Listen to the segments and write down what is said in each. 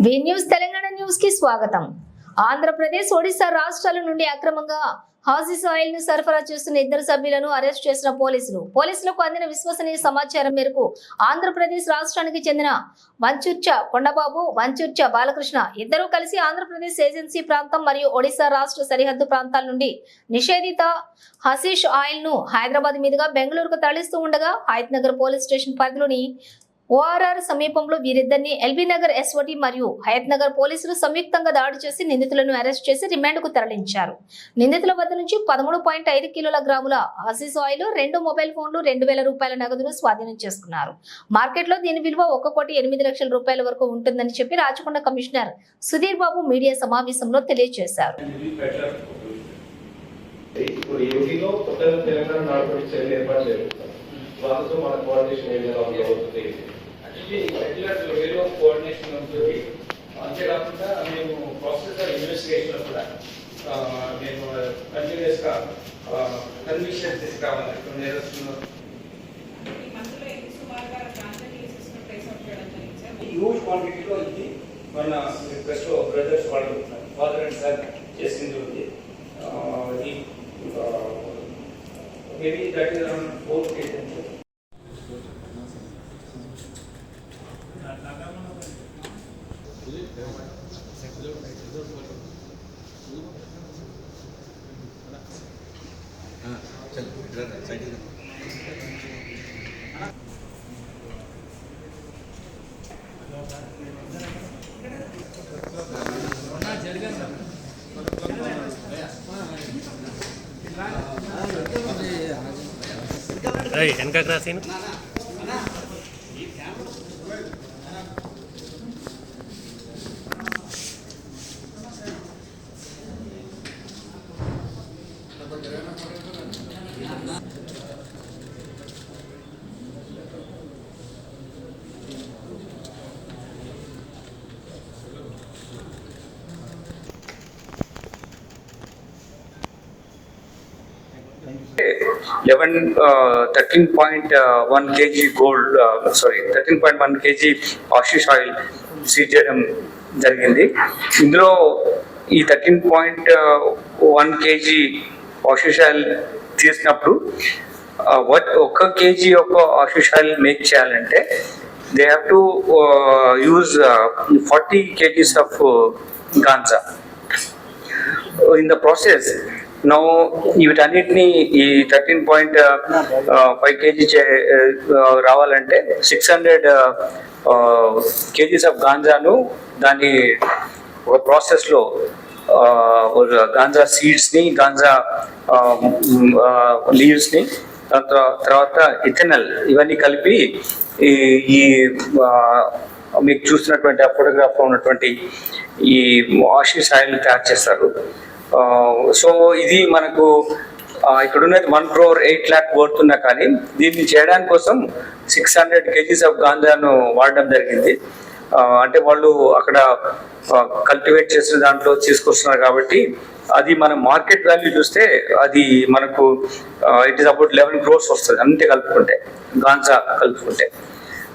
వి news Telangana news కి స్వాగతం. ఆంధ్రప్రదేశ్, ఒడిశా రాష్ట్రాల నుండి అక్రమంగా హాసిస్ ఆయిల్ ను సరఫరా చేస్తున్న ఇద్దరు సభ్యులను అరెస్ట్ చేసిన పోలీసులకు అందిన విశ్వసనీయ సమాచారం మేరకు ఆంధ్రప్రదేశ్ రాష్ట్రానికి చెందిన వంచుర్చ కొండబాబు, వంచుర్చ బాలకృష్ణ ఇద్దరూ కలిసి ఆంధ్రప్రదేశ్ ఏజెన్సీ ప్రాంతం మరియు ఒడిశా రాష్ట్ర సరిహద్దు ప్రాంతాల నుండి నిషేధిత హసీష్ ఆయిల్ ను హైదరాబాద్ మీదుగా బెంగళూరుకు తరలిస్తూ ఉండగా హయత్ నగర్ పోలీస్ స్టేషన్ పరిధిలోని ఓఆర్ఆర్ సమీపంలో వీరిద్దరిని ఎల్బీ నగర్ ఎస్ఓటి మరియు హయత్ నగర్ పోలీసులు సంయుక్తంగా దాడి చేసి నిందితులను అరెస్ట్ చేసి రిమాండ్కు తరలించారు. నిందితుల వద్ద నుంచి 13.5 కిలోల గ్రాముల హసీస్ ఆయిల్, 2 మొబైల్ ఫోన్లు, 2,000 రూపాయల నగదును స్వాధీనం చేసుకున్నారు. మార్కెట్లో దీని విలువ 1,08,00,000 రూపాయల వరకు ఉంటుందని చెప్పి రాచకొండ కమిషనర్ సుధీర్ బాబు మీడియా సమావేశంలో తెలియజేశారు. కోఆర్డినేషన్ ఉంటుంది. అంతేకాకుండా మేము ప్రాసెస్ ఆఫ్ ఇన్వెస్టిగేషన్ కూడా మేము కంటిన్యూస్గా కన్విక్షన్ తీసుకురావాలి. హ్యూజ్ క్వాంటిటీలో ఇది మన రిక్వెస్ట్ బ్రదర్స్ వాళ్ళు ఫాదర్ అండ్ సన్ చేసింది ఉంది. Maybe that is around 4 kg. వెనక క్రాసీను $13.1 kg gold, 13.1 kg hashish oil seize చేయడం జరిగింది. ఇందులో ఈ 13.1 kg hashish oil తీసినప్పుడు ఒక కేజీ ఒక hashish oil మేక్ చేయాలంటే they have to use 40 kgs of ganja. In the process now వీటన్నిటిని ఈ 13.5 kg రావాలంటే 600 kgs ఆఫ్ గాంజాను దాని ఒక ప్రాసెస్లో గాంజా సీడ్స్ని, గాంజా లీవ్స్ని, తర్వాత ఇథెనల్ ఇవన్నీ కలిపి ఈ మీకు చూస్తున్నటువంటి ఆ ఫోటోగ్రాఫ్లో ఉన్నటువంటి ఈ హాషిష్ ఆయిల్ తయారు చేస్తారు. సో ఇది మనకు ఇక్కడ ఉన్నది 1,08,00,000 వర్త్ ఉన్నా కానీ దీన్ని చేయడానికి కోసం 600 kgs ఆఫ్ గాంజాను వాడడం జరిగింది. అంటే వాళ్ళు అక్కడ కల్టివేట్ చేసిన దాంట్లో తీసుకొస్తున్నారు కాబట్టి అది మన మార్కెట్ వాల్యూ చూస్తే అది మనకు ఇట్ ఈస్ అబౌట్ 11 crores వస్తుంది అంతే కలుపుకుంటే, గాంజా కలుపుకుంటే.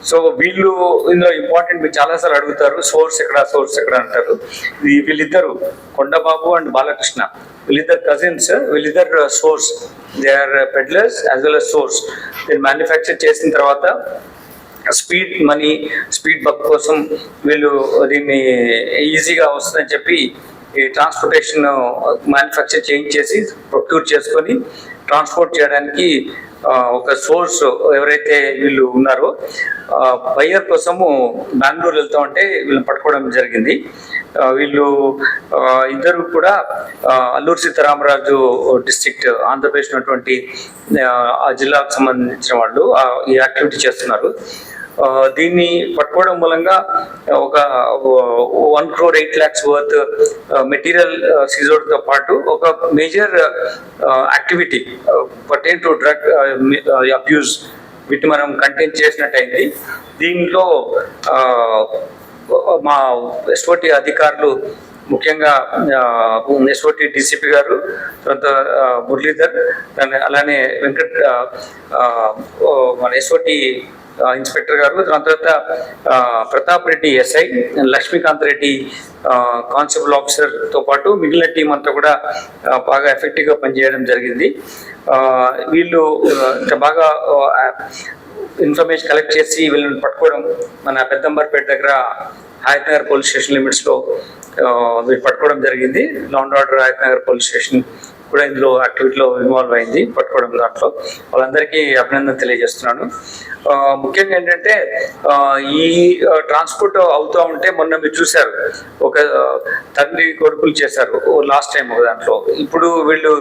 సో వీళ్ళు ఇందులో ఇంపార్టెంట్, మీరు చాలాసార్లు అడుగుతారు సోర్స్ ఎక్కడ అంటారు. వీళ్ళిద్దరు కొండబాబు అండ్ బాలకృష్ణ, వీళ్ళిద్దరు కజిన్స్, వీళ్ళిద్దరు source, they are peddlers as well as source. దీన్ని మ్యానుఫ్యాక్చర్ చేసిన తర్వాత స్పీడ్ మనీ, స్పీడ్ బక్ కోసం వీళ్ళు దీన్ని ఈజీగా వస్తుందని చెప్పి ఈ ట్రాన్స్పోర్టేషన్ మ్యానుఫ్యాక్చర్ చేయించేసి ప్రొక్యూర్ చేసుకొని ట్రాన్స్పోర్ట్ చేయడానికి ఒక సోర్స్ ఎవరైతే వీళ్ళు ఉన్నారో బయ్యర్ కోసము బెంగళూరు వెళ్తా ఉంటే వీళ్ళని పట్టుకోవడం జరిగింది. వీళ్ళు ఇద్దరు కూడా అల్లూరు సీతారామరాజు డిస్ట్రిక్ట్, ఆంధ్రప్రదేశ్ ఉన్నటువంటి ఆ జిల్లాకు సంబంధించిన వాళ్ళు ఈ యాక్టివిటీ చేస్తున్నారు. దీన్ని పట్టుకోవడం మూలంగా ఒక 1,08,00,000 వర్త్ మెటీరియల్ సీజర్తో పాటు ఒక major activity pertain to drug abuse వీటిని మనం కంటైన్ చేసినట్టయింది. దీంట్లో మా ఎస్ఓటి అధికారులు, ముఖ్యంగా ఎస్ఓటి డిసిపి గారు, తర్వాత మురళీధర్, అలానే వెంకట్, మన ఎస్ఓటి ఇన్స్పెక్టర్ గారు, దాని తర్వాత ప్రతాప్ రెడ్డి ఎస్ఐ, లక్ష్మీకాంత్ రెడ్డి కానిస్టేబుల్ ఆఫీసర్తో పాటు మిగిలిన టీం అంతా కూడా బాగా ఎఫెక్టివ్గా పనిచేయడం జరిగింది. వీళ్ళు బాగా ఇన్ఫర్మేషన్ కలెక్ట్ చేసి వీళ్ళని పట్టుకోవడం మన పెద్దంబర్పేట దగ్గర హయత్ నగర్ పోలీస్ స్టేషన్ లిమిట్స్లో వీళ్ళు పట్టుకోవడం జరిగింది. Law and order Hayat Nagar police station కూడా ఇందులో యాక్టివిటీలో ఇన్వాల్వ్ అయింది, పట్టుకోవడం దాంట్లో. వాళ్ళందరికీ అభినందన తెలియజేస్తున్నాను. ముఖ్యంగా ఏంటంటే ఈ ట్రాన్స్పోర్ట్ అవుతూ ఉంటే మొన్న మీరు చూశారు, ఒక తండ్రి కొడుకులు చేశారు లాస్ట్ టైం ఒక దాంట్లో. ఇప్పుడు వీళ్ళు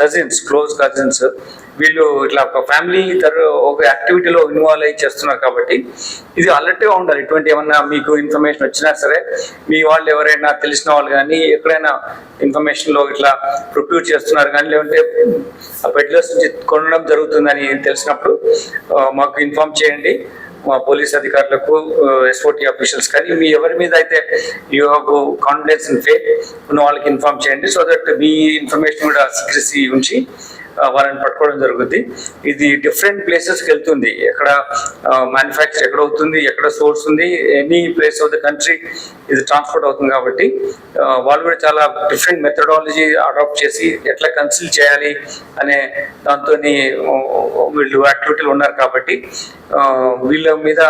కజిన్స్, క్లోజ్ కజిన్స్, వీళ్ళు ఇట్లా ఒక ఫ్యామిలీ ఒక యాక్టివిటీలో ఇన్వాల్వ్ అయ్యి చేస్తున్నారు. కాబట్టి ఇది అలర్ట్గా ఉండాలి. ఇటువంటి ఏమన్నా మీకు ఇన్ఫర్మేషన్ వచ్చినా సరే, మీ వాళ్ళు ఎవరైనా తెలిసిన వాళ్ళు కానీ ఎక్కడైనా ఇన్ఫర్మేషన్లో ఇట్లా ప్రొక్యూర్ చేస్తున్నారు కానీ, లేదంటే ఆ పెడ్లర్స్ నుంచి కొనడం జరుగుతుందని తెలిసినప్పుడు మాకు ఇన్ఫార్మ్ చేయండి. మా పోలీస్ అధికారులకు, ఎస్ఓటీ ఆఫీషియల్స్ కానీ మీ ఎవరి మీద అయితే you have confidence in faith ఉన్న వాళ్ళకి ఇన్ఫార్మ్ చేయండి. సో దట్ మీ ఇన్ఫర్మేషన్ కూడా సీక్రెసీ ఉంచి వాళ్ళని పట్టుకోవడం జరుగుతుంది. ఇది డిఫరెంట్ ప్లేసెస్కి వెళ్తుంది. ఎక్కడ మ్యానుఫ్యాక్చర్ ఎక్కడ అవుతుంది, ఎక్కడ సోర్స్ ఉంది, any place of the country ఇది ట్రాన్స్పోర్ట్ అవుతుంది. కాబట్టి వాళ్ళు కూడా చాలా డిఫరెంట్ మెథడాలజీ అడాప్ట్ చేసి ఎట్లా కన్సిల్ చేయాలి అనే దాంతో వీళ్ళు యాక్టివిటీలు ఉన్నారు. కాబట్టి వీళ్ళ మీద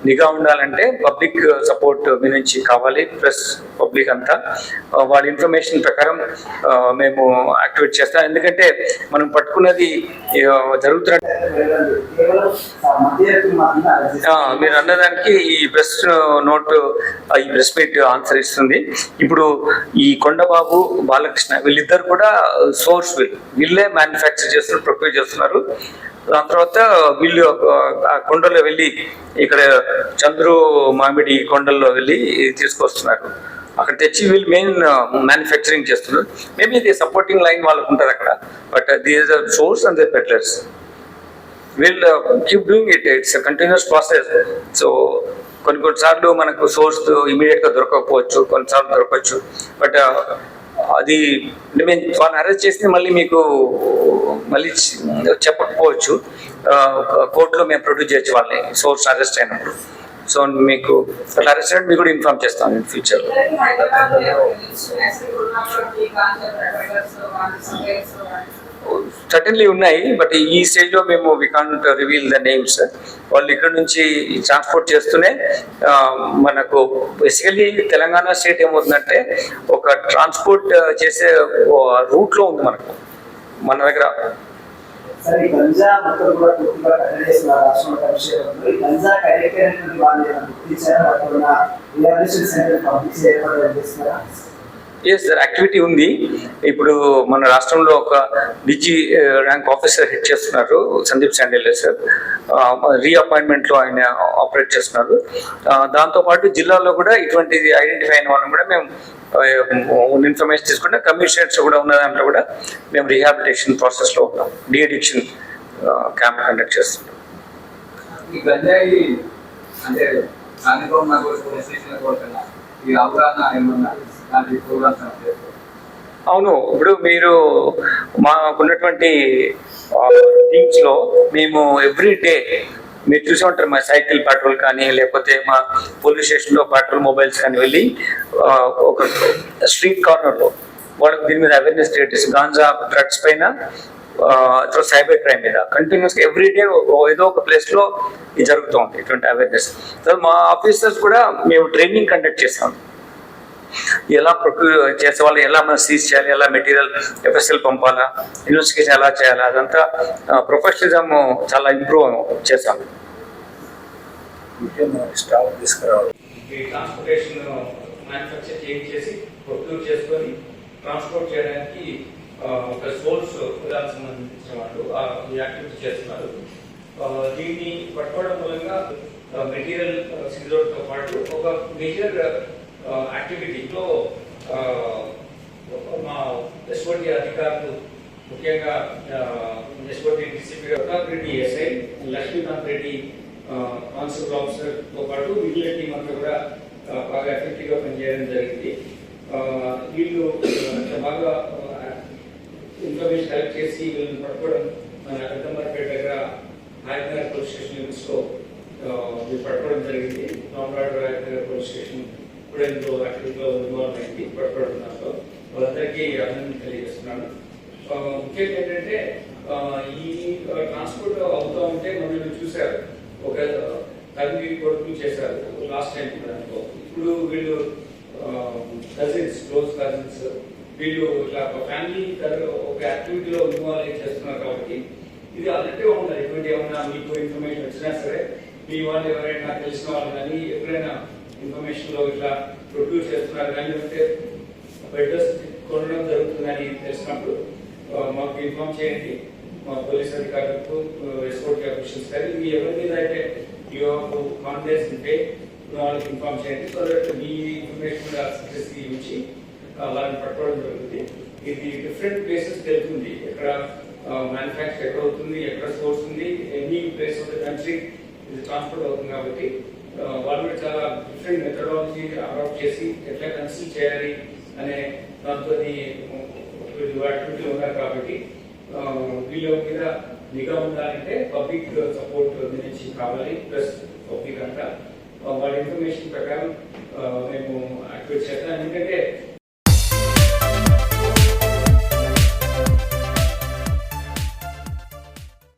నిఘా ఉండాలంటే పబ్లిక్ సపోర్ట్ మీ నుంచి కావాలి, ప్లస్ పబ్లిక్ అంతా వాళ్ళ ఇన్ఫర్మేషన్ ప్రకారం మేము యాక్టివేట్ చేస్తాం. ఎందుకంటే మనం పట్టుకున్నది జరుగుతున్న మీరు అన్నదానికి ఈ ప్రెస్ నోట్, ఈ ప్రెస్ మీట్ ఆన్సర్ ఇస్తుంది. ఇప్పుడు ఈ కొండబాబు, బాలకృష్ణ వీళ్ళిద్దరు కూడా సోర్స్, వీళ్ళే మ్యానుఫ్యాక్చర్ చేస్తున్నారు, ప్రొక్యూర్ చేస్తున్నారు. దాని తర్వాత వీళ్ళు ఆ కొండల్లో వెళ్ళి ఇక్కడ చంద్రు మామిడి కొండల్లో వెళ్ళి తీసుకొస్తున్నారు. అక్కడ తెచ్చి వీళ్ళు మెయిన్ మ్యానుఫ్యాక్చరింగ్ చేస్తున్నారు. మేబీ ఇది సపోర్టింగ్ లైన్ వాళ్ళకు ఉంటుంది అక్కడ, but these are source and the peddlers will keep doing it. It's continuous process. So కొన్నిసార్లు మనకు సోర్స్ ఇమీడియట్గా దొరకకపోవచ్చు, కొన్నిసార్లు దొరకవచ్చు. బట్ అది మేము వాళ్ళని అరెస్ట్ చేస్తే మళ్ళీ మీకు మళ్ళీ చెప్పకపోవచ్చు. కోర్టులో మేము ప్రొడ్యూస్ చేయొచ్చు వాళ్ళని సోర్స్ అరెస్ట్ అయినప్పుడు. సో మీకు అట్లా అరెస్ట్ అయినప్పుడు మీకు కూడా ఇన్ఫార్మ్ చేస్తాను ఇన్ ఫ్యూచర్. సర్టన్లీ ఉన్నాయి, బట్ ఈ స్టేజ్ లో మేము we can't reveal the names. వాళ్ళు ఇక్కడ నుంచి ట్రాన్స్పోర్ట్ చేస్తూనే మనకు బేసికలీ తెలంగాణ స్టేట్ ఏమవుతుందంటే ఒక ట్రాన్స్పోర్ట్ చేసే రూట్ లో ఉంది మనకు, మన దగ్గర. ఎస్ సార్, యాక్టివిటీ ఉంది. ఇప్పుడు మన రాష్ట్రంలో ఒక డిజి ర్యాంక్ ఆఫీసర్ హెడ్ చేస్తున్నారు, సందీప్ శాండిల్య సార్. రీఅపాయింట్మెంట్లో ఆయన ఆపరేట్ చేస్తున్నారు. దాంతోపాటు జిల్లాలో కూడా ఇటువంటిది ఐడెంటిఫై అయిన వాళ్ళని కూడా మేము ఇన్ఫర్మేషన్ తీసుకుంటే కమిషనరేట్స్ కూడా ఉన్న దాంట్లో కూడా మేము రీహాబిలిటేషన్ ప్రాసెస్లో ఉన్నాం. డీఅడిక్షన్ క్యాంప్ కండక్ట్ చేస్తున్నాం. అవును, ఇప్పుడు మీరు మాకున్నటువంటి టీమ్స్ లో మేము ఎవ్రీ డే మీరు చూసి ఉంటారు, మా సైకిల్ పెట్రోల్ కానీ లేకపోతే మా పోలీస్ స్టేషన్లో పెట్రోల్ మొబైల్స్ కానీ వెళ్ళి ఒక స్ట్రీట్ కార్నర్లో వాళ్ళకి దీని మీద అవేర్నెస్ క్రియేట్, గాంజా డ్రగ్స్ పైన, సైబర్ క్రైమ్ మీద కంటిన్యూస్గా ఎవ్రీ డే ఏదో ఒక ప్లేస్లో ఇది జరుగుతూ ఉంది ఇటువంటి అవేర్నెస్. సో మా ఆఫీసర్స్ కూడా మేము ట్రైనింగ్ కండక్ట్ చేస్తాం. ఎలా ప్రొక్యూర్ చేసే వాళ్ళు ఎలా మనం సీజ్ చేయాలి, ఎలా మెటీరియల్ ఎఫ్ఎస్ఎల్ పంపాలా, ఇన్వెస్టిగేషన్ ఎలా చేయాలి, అదంతా ప్రొఫెషనలిజం చాలా ఇంప్రూవ్ చేశాం. ట్రాన్స్పోర్టేషన్ మ్యానుఫ్యాక్చర్ చేసి ప్రొక్యూర్ చేసుకొని ట్రాన్స్పోర్ట్ చేయడానికి ఒక సోర్స్ సంబంధించిన వాళ్ళు ఈ యాక్టివిటీ చేస్తున్నారు. దీన్ని పట్టుకోవడం మూలంగా మెటీరియల్ సీజర్తో పాటు ఒక మేజర్ యాక్టివిటీలో మా ఎస్ఓటీ అధికారులు, ముఖ్యంగా SOT DCP Pratap Reddy SI, Lakshmikanth Reddy constable ఆఫీసర్తో పాటు మిగిలిన టీం అంతా కూడా బాగా ఎఫెక్టివ్గా పనిచేయడం జరిగింది. వీళ్ళు బాగా ఇన్ఫర్మేషన్ కలెక్ట్ చేసి వీళ్ళని పట్టుకోవడం మన పెద్దంబర్పేట దగ్గర రాయనగర్ పోలీస్ స్టేషన్ లిమిట్స్ లో పట్టుకోవడం జరిగింది. రామరాడు రాయనగర్ పోలీస్ స్టేషన్ కూడా ఇందులో యాక్టివిటీలో ఇన్వాల్వ్ అయింది. పట్టుకోవడంలో వాళ్ళందరికీ అభినందన తెలియజేస్తున్నాను. ముఖ్యంగా ఏంటంటే ఈ ట్రాన్స్పోర్ట్ అవుతూ ఉంటే మనం చూశారు, ఒక తల్లి కొడుకు చేశారు లాస్ట్ టైం దాంట్లో. ఇప్పుడు వీళ్ళు కజిన్స్, క్లోజ్ కజిన్స్, వీళ్ళు ఇట్లా ఒక ఫ్యామిలీ ఒక యాక్టివిటీలో ఇన్వాల్వ్ చేస్తున్నారు. కాబట్టి ఇది అలర్ట్గా ఉండాలి. ఎటువంటి ఏమన్నా మీకు ఇన్ఫర్మేషన్ వచ్చినా సరే, మీ వాళ్ళు ఎవరైనా తెలిసిన వాళ్ళు కానీ ఎప్పుడైనా ఇన్ఫర్మేషన్ లో ఇట్లా ప్రొడ్యూస్ చేస్తున్నారు కానీ, లేకపోతే బెడ్స్ కొనడం జరుగుతుందని తెలిసినప్పుడు మాకు ఇన్ఫార్మ్ చేయండి. మా పోలీస్ అధికారులకు, ఎస్కోర్ట్ ఆఫీసర్స్ కానీ మీ ఎవరి మీద అయితే మీకు కాన్ఫిడెన్స్ ఉంటే వాళ్ళకి ఇన్ఫార్మ్ చేయండి. సో దట్ మీ ఇన్ఫర్మేషన్ సక్సెస్కి ఉంచి వాళ్ళని పట్టుకోవడం జరుగుతుంది. ఇది డిఫరెంట్ ప్లేసెస్ తెలుస్తుంది, ఎక్కడ మ్యానుఫ్యాక్చర్ ఎక్కడ అవుతుంది, ఎక్కడ సోర్స్ ఉంది, any place of the country ఇది ట్రాన్స్పోర్ట్ అవుతుంది. కాబట్టి వాళ్ళు కూడా చాలా డిఫరెంట్ మెథడాలజీ అడాప్ట్ చేసి ఎట్లా కన్సిల్ చేయాలి అనే దాంతో యాక్టివిటీ ఉన్నారు. కాబట్టి వీళ్ళ మీద నిఘా ఉండాలంటే పబ్లిక్ సపోర్ట్ నుంచి కావాలి, ప్లస్ పబ్లిక్ అంతా వాళ్ళ ఇన్ఫర్మేషన్ ప్రకారం మేము యాక్టివేట్ చేస్తాం. ఎందుకంటే